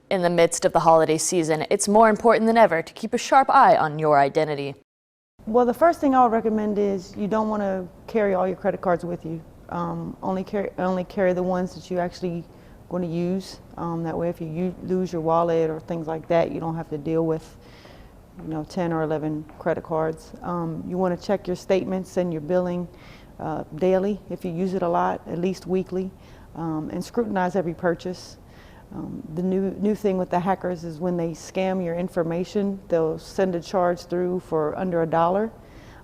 In the midst of the holiday season, it's more important than ever to keep a sharp eye on your identity. Well, the first thing I would recommend is you don't want to carry all your credit cards with you. Only carry the ones that you actually going to use. That way, if you lose your wallet or things like that, you don't have to deal with 10 or 11 credit cards. You want to check your statements and your billing daily if you use it a lot, at least weekly, and scrutinize every purchase. The new thing with the hackers is when they scam your information, they'll send a charge through for under $1. A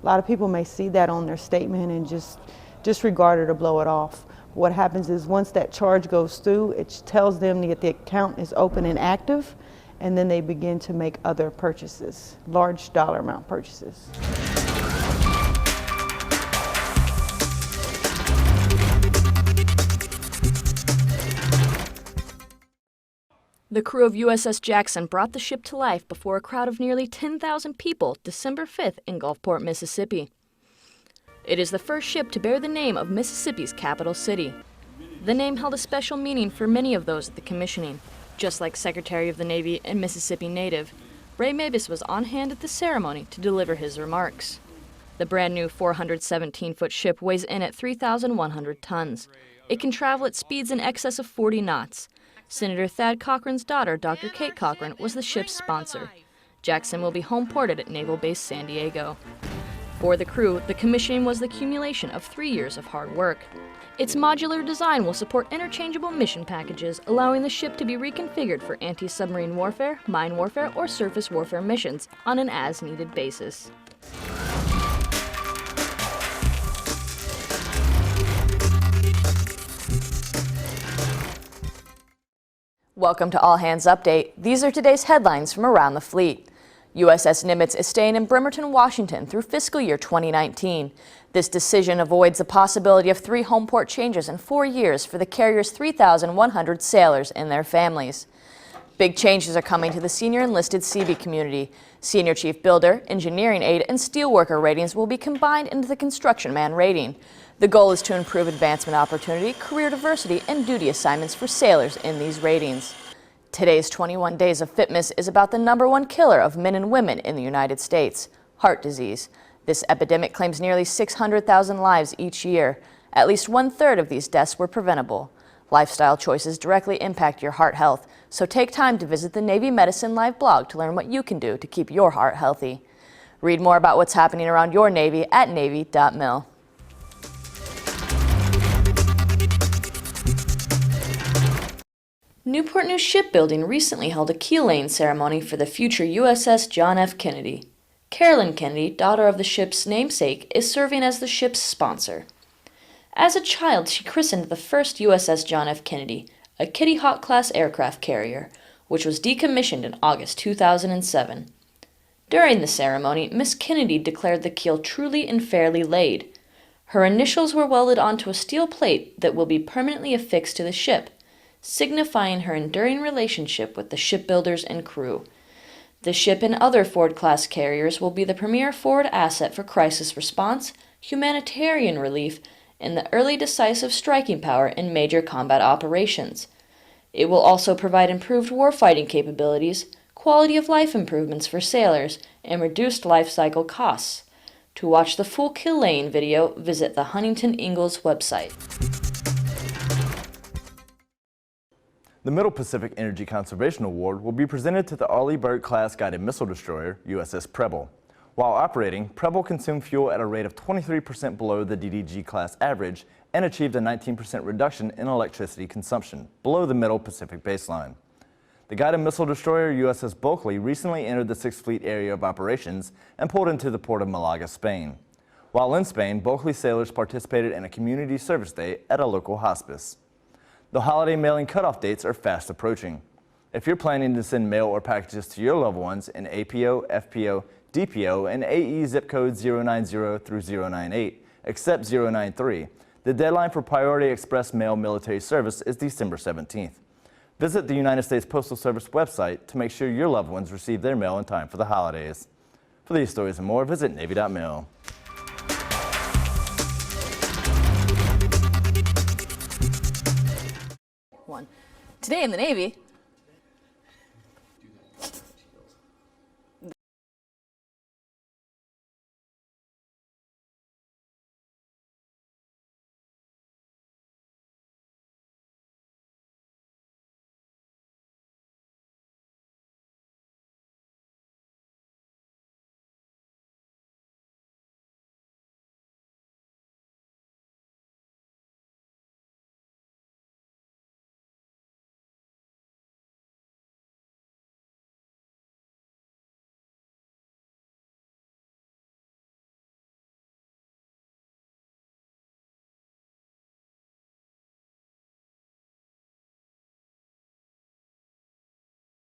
lot of people may see that on their statement and just disregard it or blow it off. What happens is once that charge goes through, it tells them that the account is open and active, and then they begin to make other purchases, large dollar amount purchases. The crew of USS Jackson brought the ship to life before a crowd of nearly 10,000 people December 5th in Gulfport, Mississippi. It is the first ship to bear the name of Mississippi's capital city. The name held a special meaning for many of those at the commissioning. Just like Secretary of the Navy and Mississippi native, Ray Mabus was on hand at the ceremony to deliver his remarks. The brand new 417-foot ship weighs in at 3,100 tons. It can travel at speeds in excess of 40 knots. Senator Thad Cochran's daughter, Dr. Kate Cochran, was the ship's sponsor. Jackson will be home ported at Naval Base San Diego. For the crew, the commissioning was the accumulation of 3 years of hard work. Its modular design will support interchangeable mission packages, allowing the ship to be reconfigured for anti-submarine warfare, mine warfare, or surface warfare missions on an as-needed basis. Welcome to All Hands Update. These are today's headlines from around the fleet. USS Nimitz is staying in Bremerton, Washington through fiscal year 2019. This decision avoids the possibility of 3 home port changes in 4 years for the carrier's 3,100 sailors and their families. Big changes are coming to the senior enlisted Seabee community. Senior Chief Builder, Engineering Aide, and Steelworker ratings will be combined into the Construction Man rating. The goal is to improve advancement opportunity, career diversity, and duty assignments for sailors in these ratings. Today's 21 Days of Fitness is about the #1 killer of men and women in the United States, heart disease. This epidemic claims nearly 600,000 lives each year. At least 1/3 of these deaths were preventable. Lifestyle choices directly impact your heart health, so take time to visit the Navy Medicine Live blog to learn what you can do to keep your heart healthy. Read more about what's happening around your Navy at Navy.mil. Newport News Shipbuilding recently held a keel laying ceremony for the future USS John F. Kennedy. Carolyn Kennedy, daughter of the ship's namesake, is serving as the ship's sponsor. As a child, she christened the first USS John F. Kennedy, a Kitty Hawk-class aircraft carrier, which was decommissioned in August 2007. During the ceremony, Miss Kennedy declared the keel truly and fairly laid. Her initials were welded onto a steel plate that will be permanently affixed to the ship, signifying her enduring relationship with the shipbuilders and crew. The ship and other Ford-class carriers will be the premier forward asset for crisis response, humanitarian relief, and the early decisive striking power in major combat operations. It will also provide improved warfighting capabilities, quality of life improvements for sailors, and reduced life cycle costs. To watch the full keel laying video, visit the Huntington Ingalls website. The Middle Pacific Energy Conservation Award will be presented to the Arleigh Burke-class guided missile destroyer, USS Preble. While operating, Preble consumed fuel at a rate of 23% below the DDG-class average and achieved a 19% reduction in electricity consumption, below the Middle Pacific baseline. The guided missile destroyer USS Bulkley recently entered the 6th Fleet area of operations and pulled into the port of Malaga, Spain. While in Spain, Bulkley sailors participated in a community service day at a local hospice. The holiday mailing cutoff dates are fast approaching. If you're planning to send mail or packages to your loved ones in APO, FPO, DPO, and AE zip codes 090 through 098, except 093, the deadline for Priority Express Mail military service is December 17th. Visit the United States Postal Service website to make sure your loved ones receive their mail in time for the holidays. For these stories and more, visit Navy.mil. Today in the Navy,